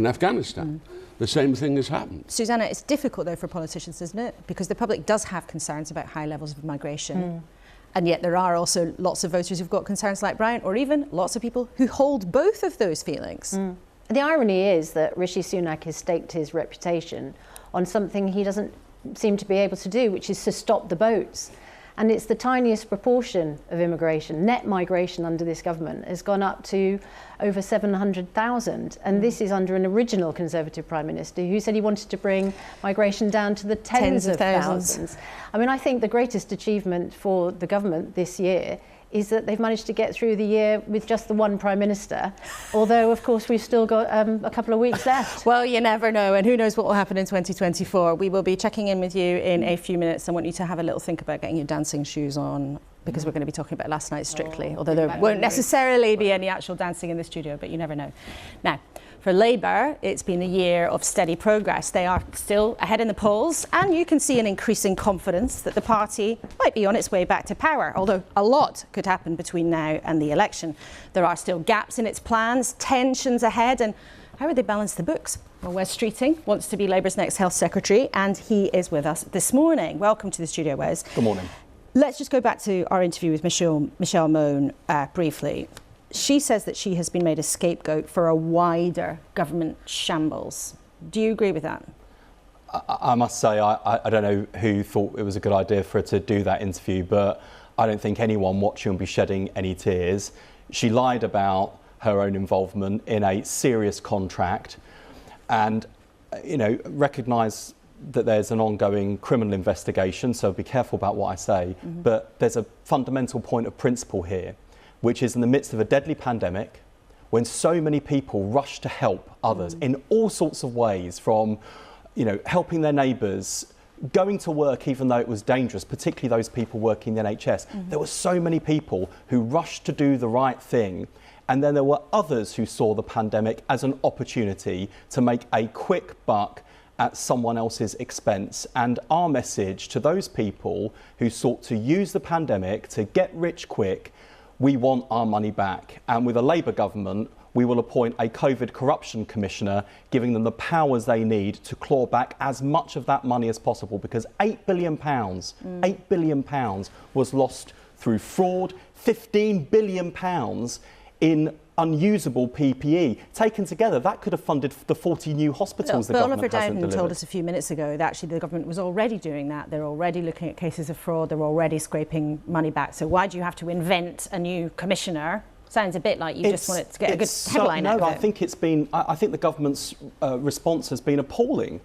Afghanistan. The same thing has happened. Susanna, it's difficult, though, for politicians, isn't it? Because the public does have concerns about high levels of migration. And yet there are also lots of voters who've got concerns like Brian, or even lots of people who hold both of those feelings. The irony is that Rishi Sunak has staked his reputation on something he doesn't seem to be able to do, which is to stop the boats. And it's the tiniest proportion of immigration. Net migration under this government has gone up to over 700,000. And this is under an original Conservative Prime Minister who said he wanted to bring migration down to the tens of thousands. I mean, I think the greatest achievement for the government this year is that they've managed to get through the year with just the one Prime Minister, although, of course, we've still got a couple of weeks left. Well, you never know, and who knows what will happen in 2024. We will be checking in with you in a few minutes. I want you to have a little think about getting your dancing shoes on, because we're going to be talking about last night strictly, although there won't necessarily be any actual dancing in the studio, but you never know. Now, for Labour, it's been a year of steady progress. They are still ahead in the polls, and you can see an increasing confidence that the party might be on its way back to power, although a lot could happen between now and the election. There are still gaps in its plans, tensions ahead, and how would they balance the books? Well, Wes Streeting wants to be Labour's next Health Secretary, and he is with us this morning. Welcome to the studio, Wes. Good morning. Let's just go back to our interview with Michelle Mone briefly. She says that she has been made a scapegoat for a wider government shambles. Do you agree with that? I must say, I don't know who thought it was a good idea for her to do that interview, but I don't think anyone watching will be shedding any tears. She lied about her own involvement in a serious contract and, recognise that there's an ongoing criminal investigation, so be careful about what I say. But there's a fundamental point of principle here, which is in the midst of a deadly pandemic, when so many people rush to help others in all sorts of ways, from, you know, helping their neighbours, going to work even though it was dangerous, particularly those people working in the NHS. There were so many people who rushed to do the right thing. And then there were others who saw the pandemic as an opportunity to make a quick buck at someone else's expense. And our message to those people who sought to use the pandemic to get rich quick, we want our money back. And with a Labour government, we will appoint a COVID corruption commissioner, giving them the powers they need to claw back as much of that money as possible, because £8 billion, £8 billion was lost through fraud, £15 billion in unusable PPE. Taken together, that could have funded the 40 new hospitals the government Oliver hasn't Dowden delivered. told us a few minutes ago that actually the government was already doing that. They're already looking at cases of fraud. They're already scraping money back. So why do you have to invent a new commissioner? Sounds a bit like you just wanted to get a good headline out of it. I think it's been. I think the government's response has been appalling,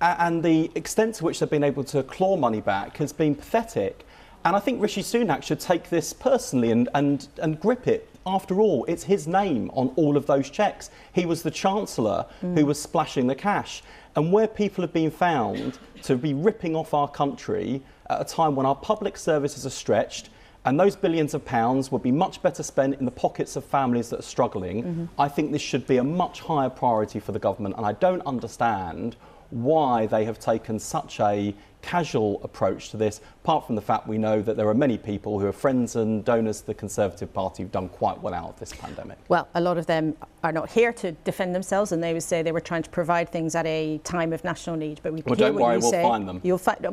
and the extent to which they've been able to claw money back has been pathetic. And I think Rishi Sunak should take this personally and grip it. After all, it's his name on all of those cheques. He was the Chancellor who was splashing the cash. And where people have been found to be ripping off our country at a time when our public services are stretched, and those billions of pounds would be much better spent in the pockets of families that are struggling, I think this should be a much higher priority for the government. And I don't understand why they have taken such a casual approach to this, apart from the fact we know that there are many people who are friends and donors to the Conservative Party who've done quite well out of this pandemic. Well, a lot of them are not here to defend themselves, and they would say they were trying to provide things at a time of national need. But we don't worry, we'll find them.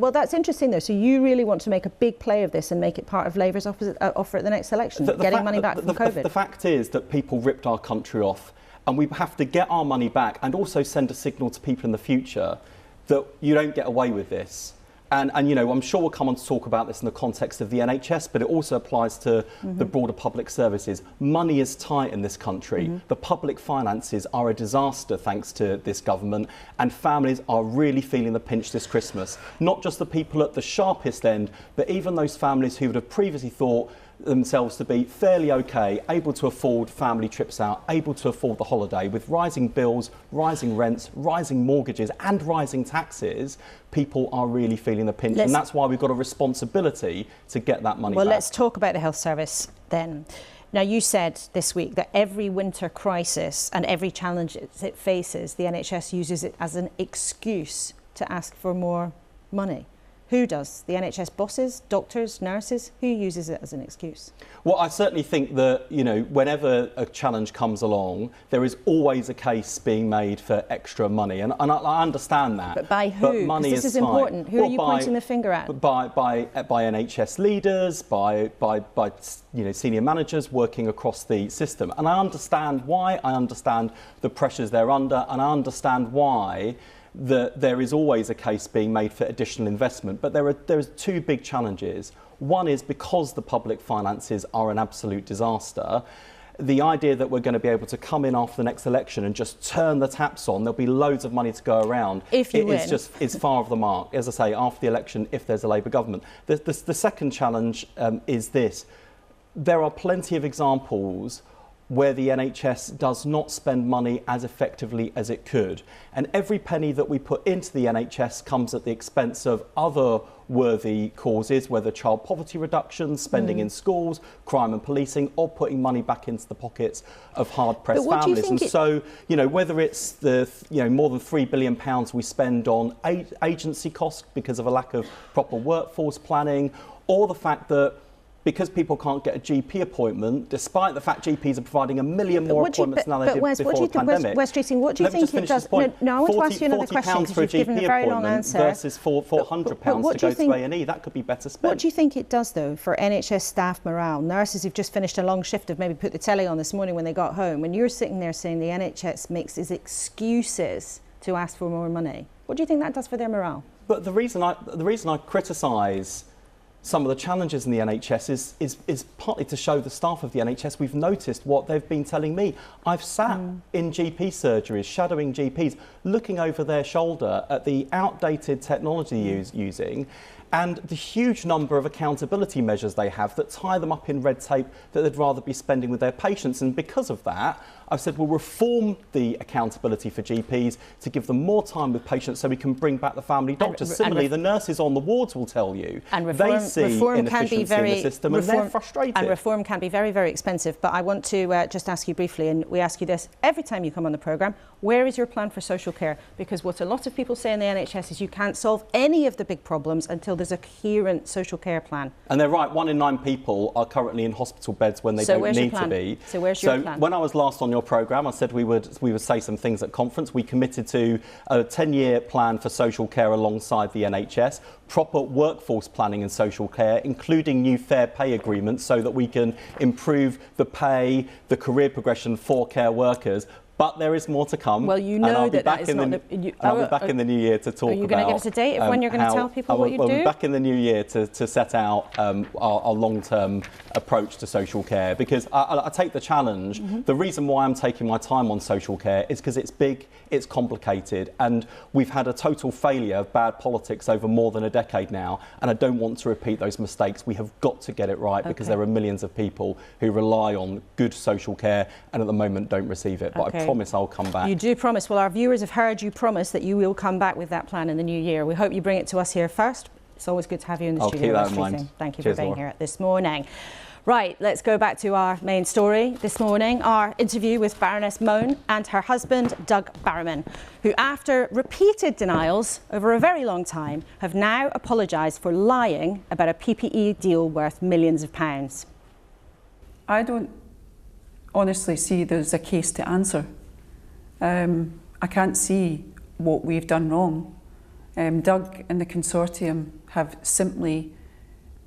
Well, that's interesting though. So you really want to make a big play of this and make it part of Labour's offer at the next election, getting money back from COVID? The fact is that people ripped our country off, and we have to get our money back and also send a signal to people in the future that you don't get away with this. And you know, I'm sure we'll come on to talk about this in the context of the NHS, but it also applies to the broader public services. Money is tight in this country. The public finances are a disaster thanks to this government, and families are really feeling the pinch this Christmas. Not just the people at the sharpest end, but even those families who would have previously thought themselves to be fairly okay, able to afford family trips out, able to afford the holiday. With rising bills, rising rents, rising mortgages and rising taxes, people are really feeling the pinch, and that's why we've got a responsibility to get that money back. Well, let's talk about the health service then. Now, you said this week that every winter crisis and every challenge it faces, the NHS uses it as an excuse to ask for more money. Who does? The NHS bosses, doctors, nurses? Who uses it as an excuse? Well, I certainly think that, you know, whenever a challenge comes along, there is always a case being made for extra money, and I understand that. But by who? Because this is important. Who are you pointing the finger at? By NHS leaders, by you know, senior managers working across the system. And I understand why. I understand the pressures they're under, and I understand why there is always a case being made for additional investment. But there are two big challenges. One is because the public finances are an absolute disaster, the idea that we're going to be able to come in after the next election and just turn the taps on, there'll be loads of money to go around. If you win. It's far off the mark, as I say, after the election, if there's a Labour government. The second challenge is this. There are plenty of examples where the NHS does not spend money as effectively as it could. And every penny that we put into the NHS comes at the expense of other worthy causes, whether child poverty reduction, spending in schools, crime and policing, or putting money back into the pockets of hard-pressed families. And so, you know, whether it's the, you know, more than £3 billion we spend on agency costs because of a lack of proper workforce planning, or the fact that because people can't get a GP appointment, despite the fact GPs are providing 1 million more appointments now than they did before the pandemic. Wes Streeting, what do you think it does? No, I want to ask you another question because you've given a very long answer. Versus £400 to go to A&E, that could be better spent. What do you think it does, though, for NHS staff morale? Nurses who've just finished a long shift have maybe put the telly on this morning when they got home. When you're sitting there saying the NHS makes its excuses to ask for more money, what do you think that does for their morale? But the reason I criticise some of the challenges in the NHS is partly to show the staff of the NHS we've noticed what they've been telling me. I've sat in GP surgeries, shadowing GPs, looking over their shoulder at the outdated technology using and the huge number of accountability measures they have that tie them up in red tape that they'd rather be spending with their patients. And because of that, I've said we'll reform the accountability for GPs to give them more time with patients so we can bring back the family doctors. Similarly, the nurses on the wards will tell you they see inefficiency in the system and they're frustrated. And reform can be very, very expensive. But I want to just ask you briefly, and we ask you this every time you come on the programme, where is your plan for social care? Because what a lot of people say in the NHS is you can't solve any of the big problems until there's a coherent social care plan. And they're right, 1 in 9 people are currently in hospital beds when they don't need to be. So where's your plan? When I was last on your programme, I said we would say some things at conference. We committed to a 10-year plan for social care alongside the NHS, proper workforce planning in social care, including new fair pay agreements so that we can improve the pay, the career progression for care workers. But there is more to come. Well, you know I'll be back in the new year to talk about. Are you going to give us a date of when you're going to tell people what you do? We'll be back in the new year to set out our long-term approach to social care, because I take the challenge. The reason why I'm taking my time on social care is because it's big, it's complicated, and we've had a total failure of bad politics over more than a decade now, and I don't want to repeat those mistakes. We have got to get it right because there are millions of people who rely on good social care and at the moment don't receive it. But I promise I'll come back. You do promise. Well, our viewers have heard you promise that you will come back with that plan in the new year. We hope you bring it to us here first. It's always good to have you in the studio. I'll keep that in mind. Thank you for being here this morning. Right, let's go back to our main story this morning, our interview with Baroness Mone and her husband, Doug Barrowman, who, after repeated denials over a very long time, have now apologised for lying about a PPE deal worth millions of pounds. I don't honestly see there's a case to answer. I can't see what we've done wrong. Doug and the consortium have simply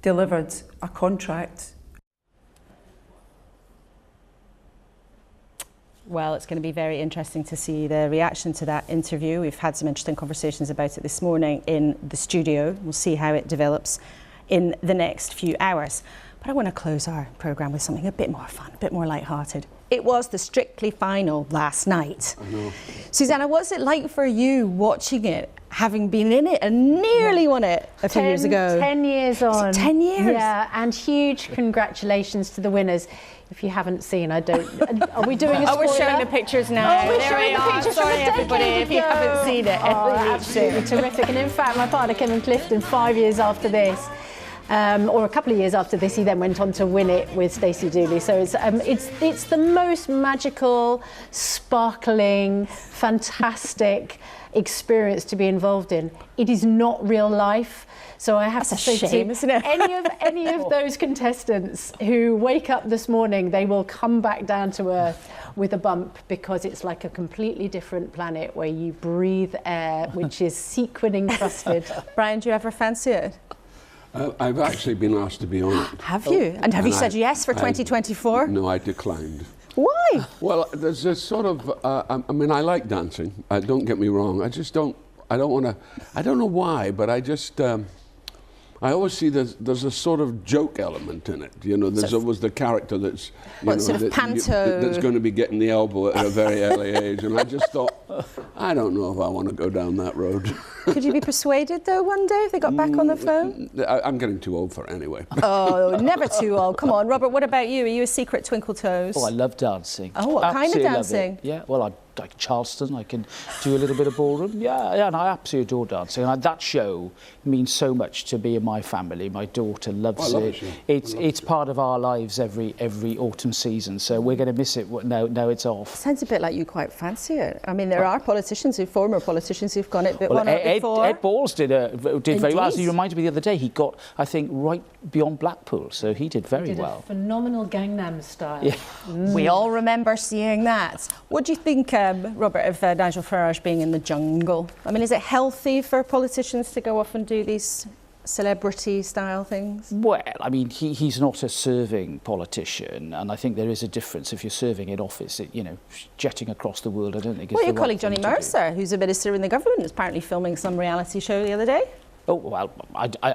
delivered a contract. Well, it's going to be very interesting to see the reaction to that interview. We've had some interesting conversations about it this morning in the studio. We'll see how it develops in the next few hours. But I want to close our programme with something a bit more fun, a bit more light-hearted. It was the Strictly final last night. I know. Susanna, what's it like for you watching it, having been in it and nearly won it a few years ago? 10 years on. 10 years? Yeah, and huge congratulations to the winners. If you haven't seen, I don't... Are we doing a spoiler? We're showing the pictures now. Oh, we're showing the pictures. Sorry, everybody, if you haven't seen it. Oh, absolutely terrific. And in fact, my partner, Kevin Clifton, 5 years after this, or a couple of years after this, he then went on to win it with Stacey Dooley. So it's the most magical, sparkling, fantastic experience to be involved in. It is not real life. So I have to say shame, isn't it? any of those contestants who wake up this morning, they will come back down to earth with a bump, because it's like a completely different planet where you breathe air which is sequin encrusted. Brian, do you ever fancy it? I've actually been asked to be on it. Have you? And have you said yes for 2024? No, I declined. Why? Well, there's a sort of, I mean, I like dancing, don't get me wrong. I just don't, I don't want to, I don't know why, but I just, I always see there's a sort of joke element in it. You know, there's always the character that's, that's going to be getting the elbow at a very early age. And I just thought, I don't know if I want to go down that road. Could you be persuaded, though, one day if they got back on the phone? I'm getting too old for it anyway. Oh, never too old. Come on, Robert, what about you? Are you a secret Twinkle Toes? Oh, I love dancing. Oh, what kind of dancing? Yeah, well, I like Charleston. I can do a little bit of ballroom. Yeah, and I absolutely adore dancing. And that show means so much to me and my family. My daughter loves it. It's part of our lives every autumn season. So we're going to miss it now it's off. Sounds a bit like you quite fancy it. I mean, there are politicians, former politicians, who've gone it one or before. Ed Balls did very well. As he reminded me the other day, he got, I think, right beyond Blackpool. So he did very well. A phenomenal Gangnam Style. Yeah. We all remember seeing that. What do you think, Robert, of Nigel Farage being in the jungle? I mean, is it healthy for politicians to go off and do these celebrity-style things? Well, I mean, he's not a serving politician, and I think there is a difference if you're serving in office. Jetting across the world, I don't think. Well, your colleague Johnny Mercer, who's a minister in the government, is apparently filming some reality show the other day. Oh, well,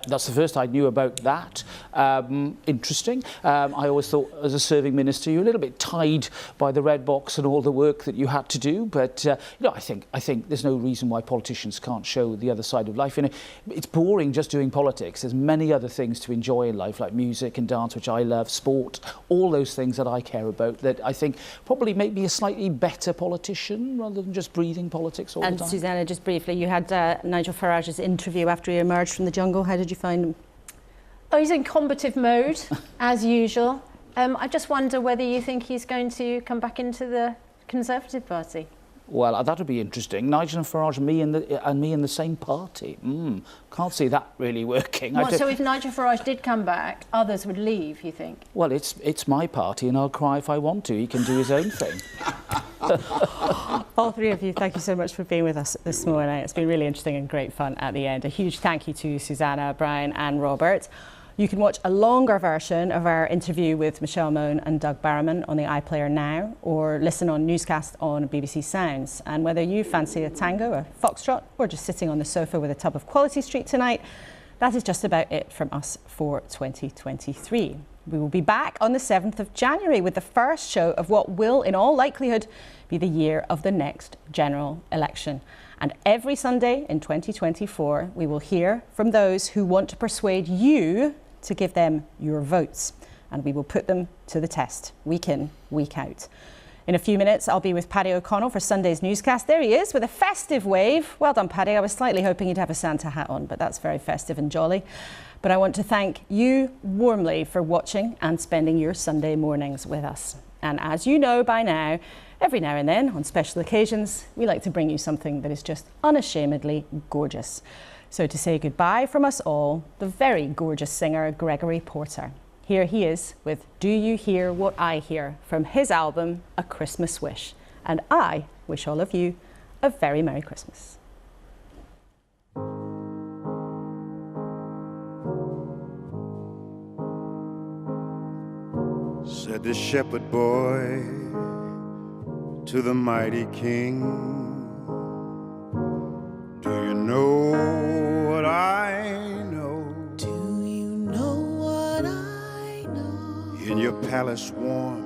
that's the first I knew about that. Interesting. I always thought as a serving minister you're a little bit tied by the red box and all the work that you had to do, but you know, I think there's no reason why politicians can't show the other side of life. You know, it's boring just doing politics. There's many other things to enjoy in life, like music and dance, which I love, sport, all those things that I care about, that I think probably make me a slightly better politician rather than just breathing politics all the time. And Susanna, just briefly, you had Nigel Farage's interview after he emerged from the jungle. How did you find him? Oh, he's in combative mode, as usual. I just wonder whether you think he's going to come back into the Conservative Party. Well, that would be interesting. Nigel and Farage and me in the same party. Can't see that really working. So if Nigel Farage did come back, others would leave, you think? Well, it's my party and I'll cry if I want to. He can do his own thing. All three of you, thank you so much for being with us this morning. It's been really interesting and great fun at the end. A huge thank you to Susanna, Brian and Robert. You can watch a longer version of our interview with Michelle Mone and Doug Barrowman on the iPlayer now, or listen on newscast on BBC Sounds. And whether you fancy a tango, a foxtrot, or just sitting on the sofa with a tub of Quality Street tonight, that is just about it from us for 2023. We will be back on the 7th of January with the first show of what will, in all likelihood, be the year of the next general election. And every Sunday in 2024, we will hear from those who want to persuade you to give them your votes. And we will put them to the test, week in, week out. In a few minutes, I'll be with Paddy O'Connell for Sunday's newscast. There he is with a festive wave. Well done, Paddy. I was slightly hoping he'd have a Santa hat on, but that's very festive and jolly. But I want to thank you warmly for watching and spending your Sunday mornings with us. And as you know by now, every now and then, on special occasions, we like to bring you something that is just unashamedly gorgeous. So to say goodbye from us all, the very gorgeous singer Gregory Porter. Here he is with Do You Hear What I Hear from his album A Christmas Wish. And I wish all of you a very Merry Christmas. Said the shepherd boy to the mighty king, do you know what I know? Do you know what I know? In your palace warm,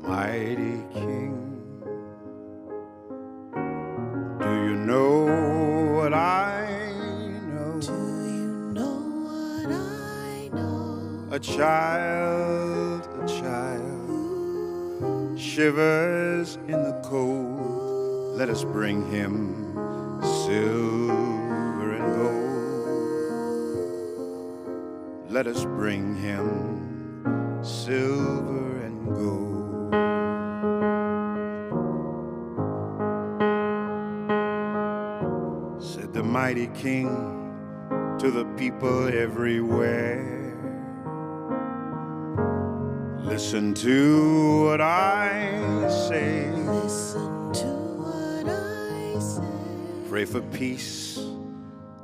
mighty king, do you know what I know? Do you know what I know? A child shivers in the cold. Let us bring him silver and gold. Let us bring him silver and gold. Said the mighty king to the people everywhere, listen to what I say. Listen to what I say. Pray for peace,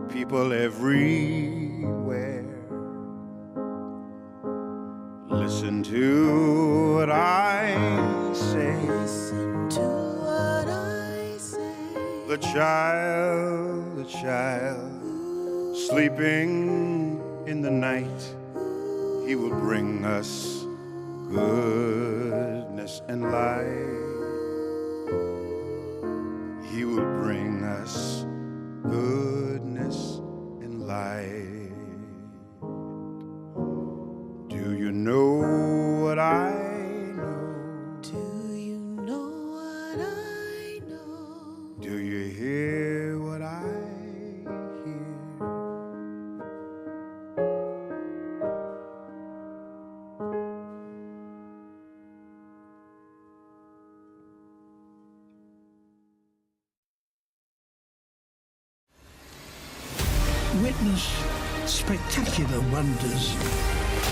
people everywhere. Listen to what I say. Listen to what I say. The child, sleeping in the night, he will bring us goodness and light. He will bring us goodness and light. Do you know what I know? Do you know what I know? Do you hear what I hear? Witness spectacular wonders